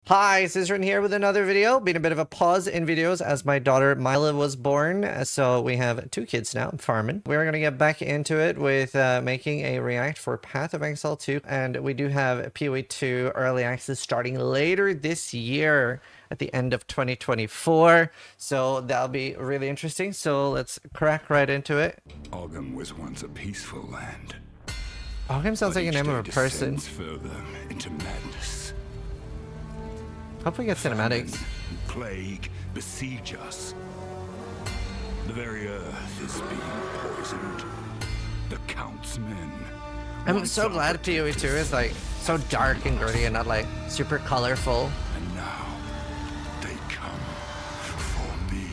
Hi, Zizaran here with another video. Been a bit of a pause in videos as my daughter Mila was born, so we have two kids now. I'm farming. We're going to get back into it with making a react for Path of Exile 2, and we do have PoE 2 early access starting later this year at the end of 2024, so that'll be really interesting. So let's crack right into it. Ogum was once a peaceful land. Ogum sounds like a name of a person. Further into madness. Hope we get cinematics. Famine, plague besiege us. The very earth is being poisoned. The Count's men. I'm so glad PoE 2 is like so dark and gritty and not like super colorful. And now they come for me.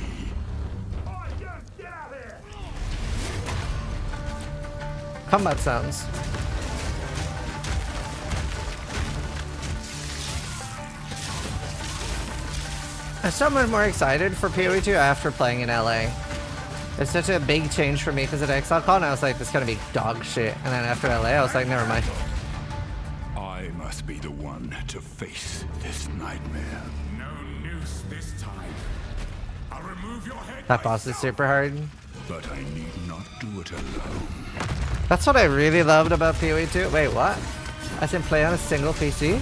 Combat sounds. I'm so much more excited for PoE 2 after playing in LA. It's such a big change for me because at ExileCon I was like, this is gonna be dog shit. And then after LA I was like, never mind. I must be the one to face this nightmare. No noose this time. I'll remove your head. That boss is super hard. But I need not do it alone. That's what I really loved about PoE 2. Wait, what? I can play on a single PC?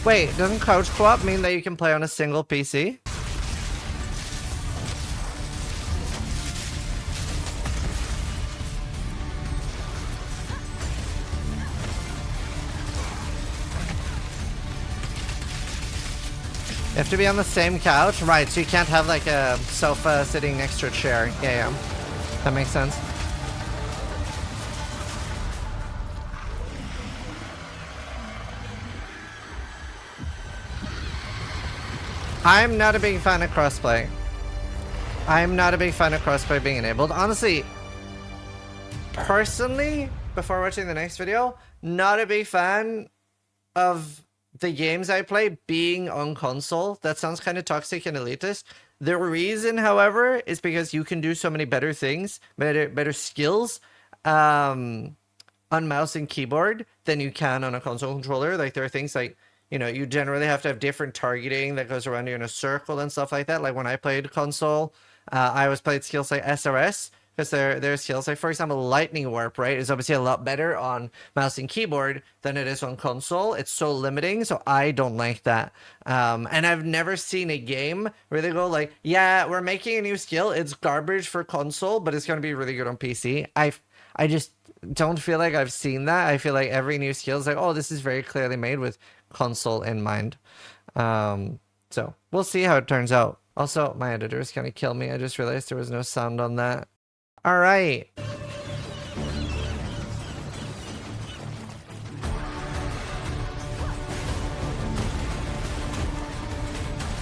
Wait, doesn't couch co-op mean that you can play on a single PC? You have to be on the same couch? Right, so you can't have like a sofa sitting next to a chair. Yeah. That makes sense. I'm not a big fan of crossplay. I'm not a big fan of crossplay being enabled. Honestly, personally, before watching the next video, not a big fan of the games I play being on console. That sounds kind of toxic and elitist. The reason, however, is because you can do so many better things, better skills on mouse and keyboard than you can on a console controller. Like there are things like, you know, you generally have to have different targeting that goes around you in a circle and stuff like that. Like when I played console, I always played skills like SRS because their skills like, for example, lightning warp, right, is obviously a lot better on mouse and keyboard than it is on console. It's so limiting, so I don't like that. And I've never seen a game really go like, yeah, we're making a new skill. It's garbage for console, but it's going to be really good on PC. I just don't feel like I've seen that. I feel like every new skill is like, oh, this is very clearly made with console in mind. So we'll see how it turns out. Also, my editor is gonna kill me. I just realized there was no sound on that. All right.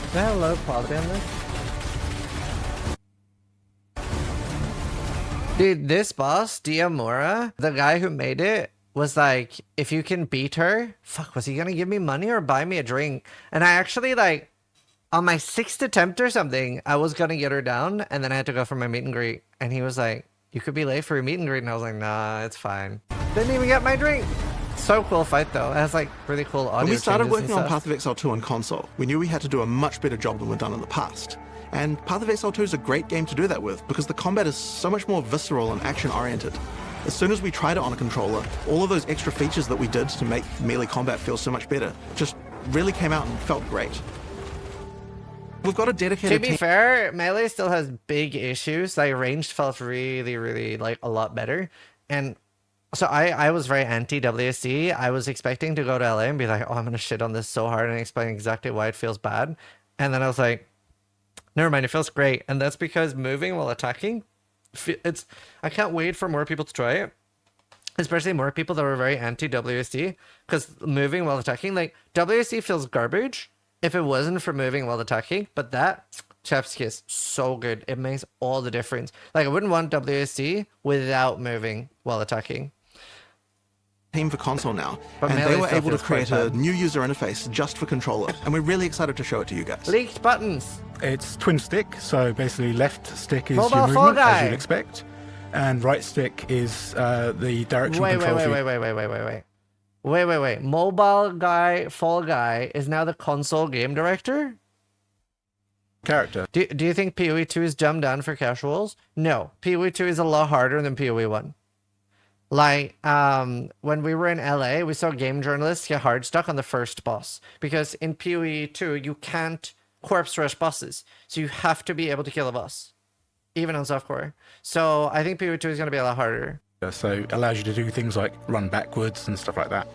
Is that a low quality on this? Dude, this boss, Diamora, the guy who made it, was like, if you can beat her, fuck, was he gonna give me money or buy me a drink? And I actually, like, on my 6th attempt or something, I was gonna get her down, and then I had to go for my meet and greet. And he was like, you could be late for your meet and greet. And I was like, nah, it's fine. Didn't even get my drink. So cool fight, though. It has, like, really cool audio. When we started changes working on Path of Exile 2 on console, we knew we had to do a much better job than we've done in the past. And Path of Exile 2 is a great game to do that with, because the combat is so much more visceral and action-oriented. As soon as we tried it on a controller, all of those extra features that we did to make melee combat feel so much better just really came out and felt great. We've got a dedicated team. To be fair, melee still has big issues. Like ranged felt really like a lot better. And so I was very anti-WSD. I was expecting to go to LA and be like, oh, I'm gonna shit on this so hard and explain exactly why it feels bad. And then I was like, never mind, it feels great. And that's because moving while attacking, I can't wait for more people to try it, especially more people that were very anti-WSD, because moving while attacking, like, WSD feels garbage if it wasn't for moving while attacking, but that, chef's kiss, so good. It makes all the difference. Like, I wouldn't want WSD without moving while attacking. Team for console now, But and they were able to feels create quite a bad. new user interface just for controller, and we're really excited to show it to you guys. Leaked buttons. It's twin stick, so basically left stick is Mobile your Fall movement, Guy. as you'd expect, and right stick is the direction Wait. control. for you. Wait. Wait. Mobile guy, Fall Guy is now the console game director? character. Do you think PoE 2 is dumbed down for casuals? No. PoE 2 is a lot harder than PoE 1. Like, when we were in LA, we saw game journalists get hard stuck on the first boss. Because in PoE 2, you can't corpse rush bosses. So you have to be able to kill a boss. Even on softcore. So I think PoE 2 is going to be a lot harder. So it allows you to do things like run backwards and stuff like that.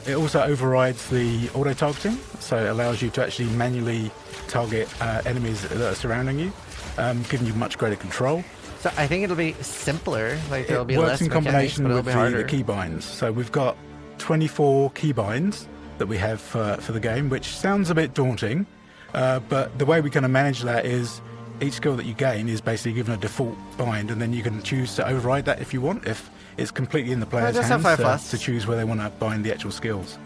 It also overrides the auto-targeting, so it allows you to actually manually target enemies that are surrounding you, giving you much greater control. So I think it'll be simpler. Like there'll be It less works in mechanics, combination but it'll with be the harder. keybinds. So we've got 24 keybinds that we have for the game, which sounds a bit daunting, but the way we're going to manage that is each skill that you gain is basically given a default bind, and then you can choose to override that if you want, if it's completely in the player's just have hands 5+. to choose where they want to bind the actual skills.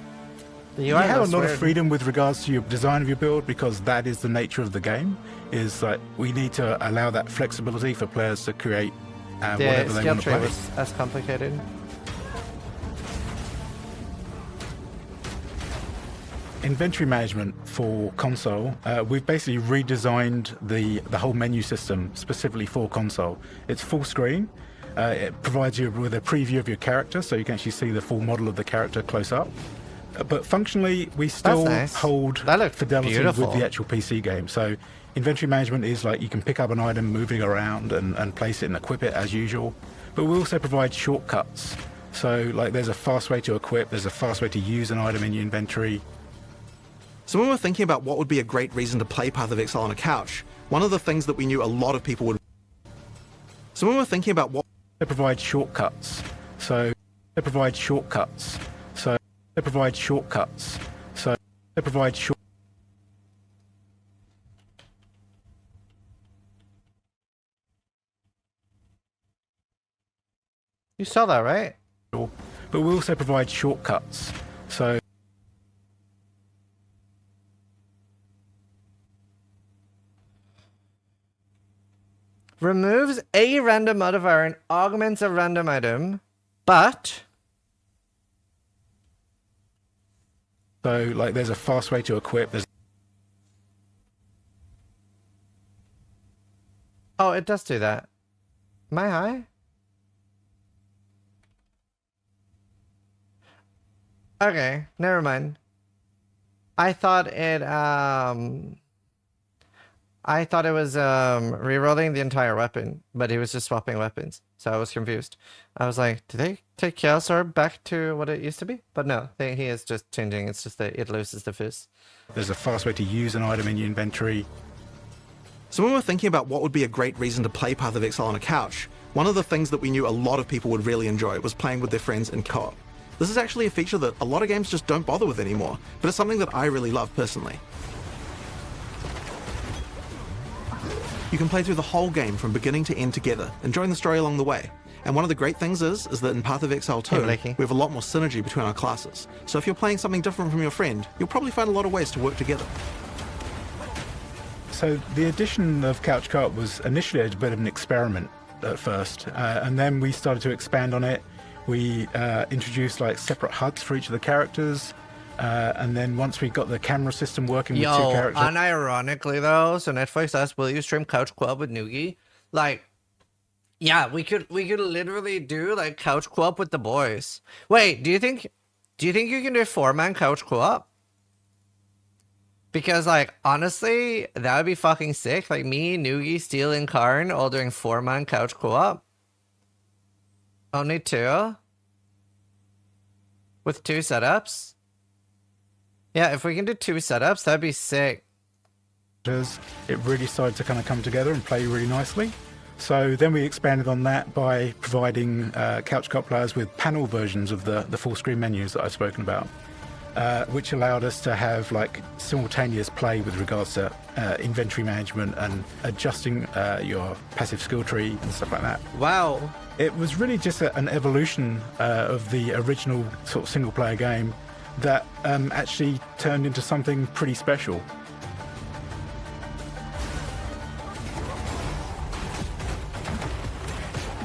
The You UI have a looks lot weird. of freedom with regards to your design of your build, because that is the nature of the game. Is like we need to allow that flexibility for players to create The whatever they skill want to tree play. was as complicated. Inventory management for console, we've basically redesigned the whole menu system specifically for console. It's full screen. It provides you with a preview of your character, so you can actually see the full model of the character close up. But functionally, we still nice. hold That looked fidelity beautiful. with the actual PC game. So inventory management is like you can pick up an item, moving around and place it and equip it as usual. But we also provide shortcuts. So like there's a fast way to equip, there's a fast way to use an item in your inventory. So when we're thinking about what would be a great reason to play Path of Exile on a couch, one of the things that we knew a lot of people would... So when we're thinking about what... They provide shortcuts. So they provide shortcuts. So they provide shortcuts. So they provide short. You saw that, right? But we also provide shortcuts. So Removes a random modifier and augments a random item, but like there's a fast way to equip. There's oh, it does do that. Am I high? Okay, never mind. I thought it was rerolling the entire weapon, but he was just swapping weapons. So I was confused. I was like, did they take Chaos Orb back to what it used to be? But no, he is just changing. It's just that it loses the fizz. there's a fast way to use an item in your inventory. So when we're thinking about what would be a great reason to play Path of Exile on a couch, one of the things that we knew a lot of people would really enjoy was playing with their friends in co-op. This is actually a feature that a lot of games just don't bother with anymore, but it's something that I really love personally. You can play through the whole game from beginning to end together, enjoying the story along the way. And one of the great things is that in Path of Exile 2, we Blakey. have a lot more synergy between our classes. So if you're playing something different from your friend, you'll probably find a lot of ways to work together. So the addition of Couch Co-op was initially a bit of an experiment at first, and then we started to expand on it. We introduced like separate HUDs for each of the characters, and then once we got the camera system working with two characters, unironically though, so Netflix asked, will you stream Couch Co-op with Noogie? Like, yeah, we could literally do like Couch Co-op with the boys. Wait, do you think you can do 4-man Couch Co-op? Because like honestly, that would be fucking sick. Like me, Noogie, Steel, and Karn all doing 4-man Couch Co-op. Only 2? With 2 setups? Yeah, if we can do 2 setups, that'd be sick. it really started to kind of come together and play really nicely. So then we expanded on that by providing Couch Co-op players with panel versions of the full screen menus that I've spoken about, which allowed us to have like simultaneous play with regards to inventory management and adjusting your passive skill tree and stuff like that. Wow. It was really just an evolution of the original sort of single player game that actually turned into something pretty special.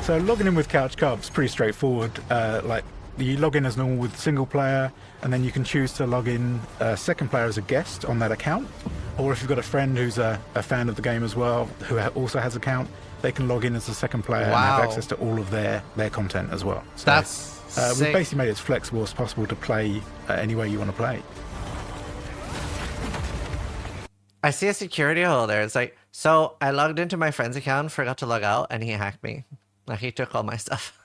So logging in with Couch Co-op is pretty straightforward. Like you log in as normal with single player, and then you can choose to log in second player as a guest on that account. Or if you've got a friend who's a fan of the game as well, who also has an account, they can log in as a second player and have access to all of their content as well. So, That's we've basically made it as flexible as possible to play any way you want to play. I see a security hole there. It's like, so I logged into my friend's account, forgot to log out, and he hacked me. Like, he took all my stuff.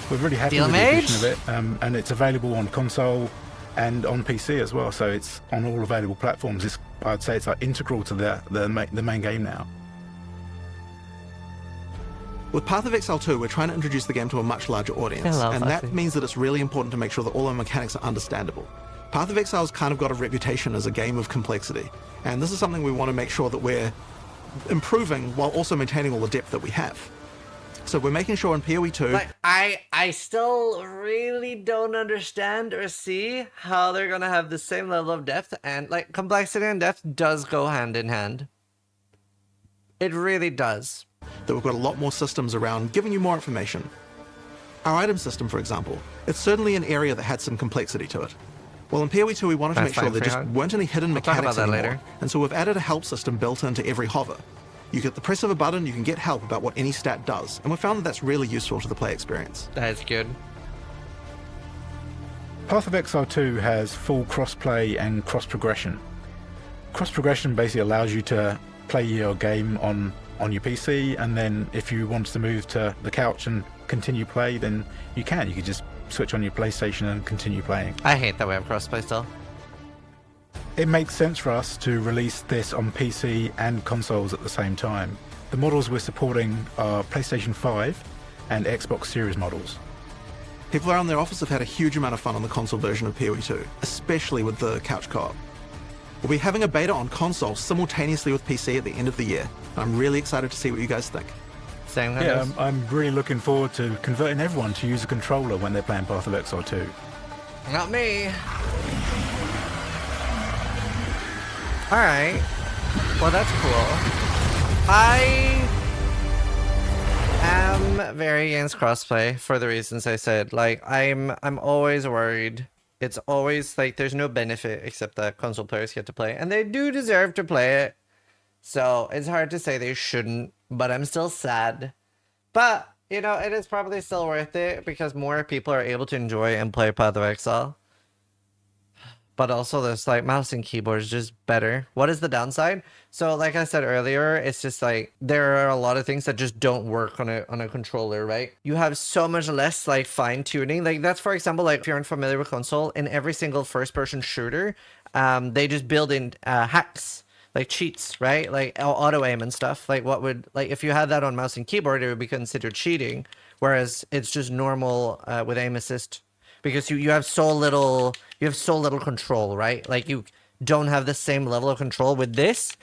We're really happy Deal with the mage? addition of it, and it's available on console and on PC as well. So it's on all available platforms. I'd say it's like integral to the main game now. With Path of Exile 2, we're trying to introduce the game to a much larger audience, Hello, and that Buffy. means that it's really important to make sure that all our mechanics are understandable. Path of Exile's kind of got a reputation as a game of complexity, and this is something we want to make sure that we're improving while also maintaining all the depth that we have. So we're making sure in PoE 2... Like, I still really don't understand or see how they're gonna have the same level of depth, and like complexity and depth does go hand in hand. It really does. that we've got a lot more systems around giving you more information. Our item system, for example, it's certainly an area that had some complexity to it. Well, in PoE 2, we wanted to That's make sure fine, there just Freehawk. weren't any hidden We'll talk mechanics about that anymore. later. And so we've added a help system built into every hover. You get the press of a button, you can get help about what any stat does, and we found that that's really useful to the play experience. That's good. Path of Exile 2 has full crossplay and cross-progression. Cross-progression basically allows you to play your game on your PC, and then if you want to move to the couch and continue play, then you can. You can just switch on your PlayStation and continue playing. I hate that we have crossplay still. It makes sense for us to release this on PC and consoles at the same time. The models we're supporting are PlayStation 5 and Xbox Series models. People around their office have had a huge amount of fun on the console version of PoE 2, especially with the couch co-op. We'll be having a beta on console simultaneously with PC at the end of the year. I'm really excited to see what you guys think. Same Yeah, kind I'm really looking forward to converting everyone to use a controller when they're playing Path of Exile 2. Not me. Alright. Well, that's cool. I am very against crossplay for the reasons I said. Like, I'm always worried. It's always like there's no benefit except that console players get to play, and they do deserve to play it. So it's hard to say they shouldn't, but I'm still sad. But, you know, it is probably still worth it because more people are able to enjoy and play Path of Exile. But also this like mouse and keyboard is just better. What is the downside? So like I said earlier, it's just like there are a lot of things that just don't work on a controller, right? You have so much less like fine tuning. Like that's, for example, like if you're unfamiliar with console, in every single first person shooter, they just build in hacks, like cheats, right? Like auto aim and stuff. Like what would, like if you had that on mouse and keyboard, it would be considered cheating. Whereas it's just normal with aim assist. Because you have so little control, right? Like you don't have the same level of control with this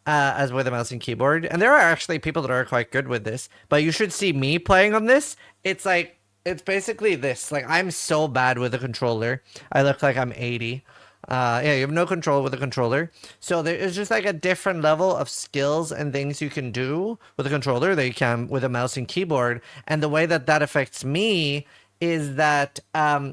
as with a mouse and keyboard. And there are actually people that are quite good with this, but you should see me playing on this. It's like, it's basically this. Like I'm so bad with a controller. I look like I'm 80. Yeah, you have no control with a controller. So there is just like a different level of skills and things you can do with a controller that you can with a mouse and keyboard. And the way that that affects me is that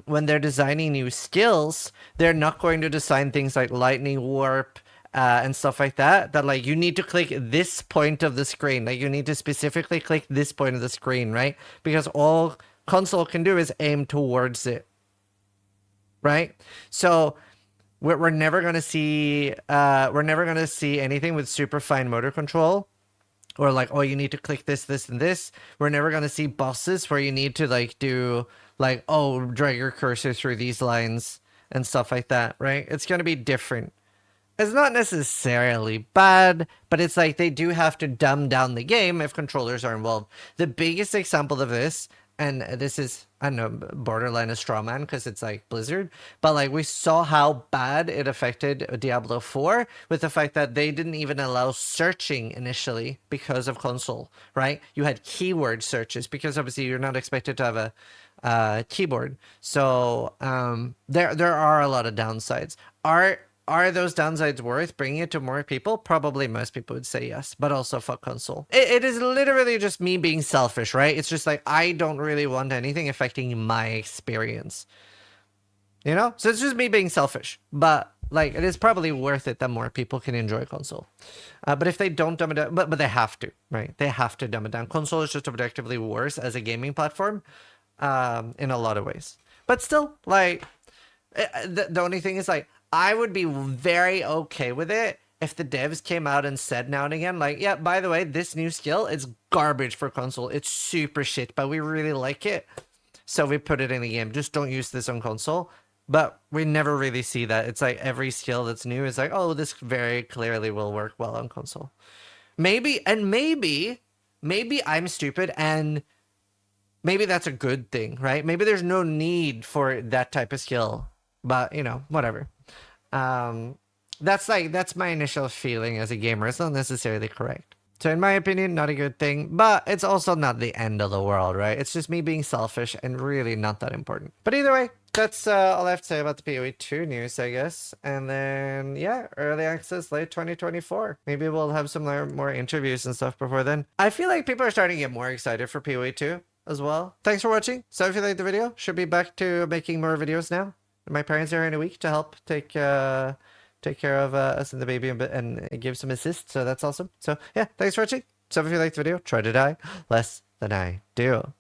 when they're designing new skills, they're not going to design things like lightning warp and stuff like that, that like you need to click this point of the screen. Like you need to specifically click this point of the screen, right? Because all console can do is aim towards it, right? So we're never going to see anything with super fine motor control. Or like, oh, you need to click this, this, and this. We're never going to see bosses where you need to like do like, oh, drag your cursor through these lines and stuff like that, right? It's going to be different. It's not necessarily bad, but it's like they do have to dumb down the game if controllers are involved. The biggest example of this, and this is, I don't know, borderline a straw man because it's like Blizzard, but like we saw how bad it affected Diablo 4 with the fact that they didn't even allow searching initially because of console, right? You had keyword searches because obviously you're not expected to have a keyboard. So there are a lot of downsides. are those downsides worth bringing it to more people? Probably most people would say yes, but also fuck console. It is literally just me being selfish, right? It's just like, I don't really want anything affecting my experience. You know? So it's just me being selfish. But, like, it is probably worth it that more people can enjoy console. But if they don't dumb it down, but they have to, right? They have to dumb it down. Console is just objectively worse as a gaming platform in a lot of ways. But still, like, the only thing is, like, I would be very okay with it if the devs came out and said now and again, like, yeah, by the way, this new skill is garbage for console. It's super shit, but we really like it. So we put it in the game. Just don't use this on console. But we never really see that. It's like every skill that's new is like, oh, this very clearly will work well on console. Maybe I'm stupid and maybe that's a good thing, right? Maybe there's no need for that type of skill, but you know, whatever. That's my initial feeling as a gamer. It's not necessarily correct. So in my opinion, not a good thing, but it's also not the end of the world, right? It's just me being selfish and really not that important. But either way, that's all I have to say about the PoE 2 news, I guess. And then, yeah, early access late 2024. Maybe we'll have some more interviews and stuff before then. I feel like people are starting to get more excited for PoE 2 as well. Thanks for watching. So if you liked the video, should be back to making more videos now. My parents are in a week to help take care of us and the baby and give some assist. So that's awesome. So yeah, thanks for watching. So if you liked the video, try to die less than I do.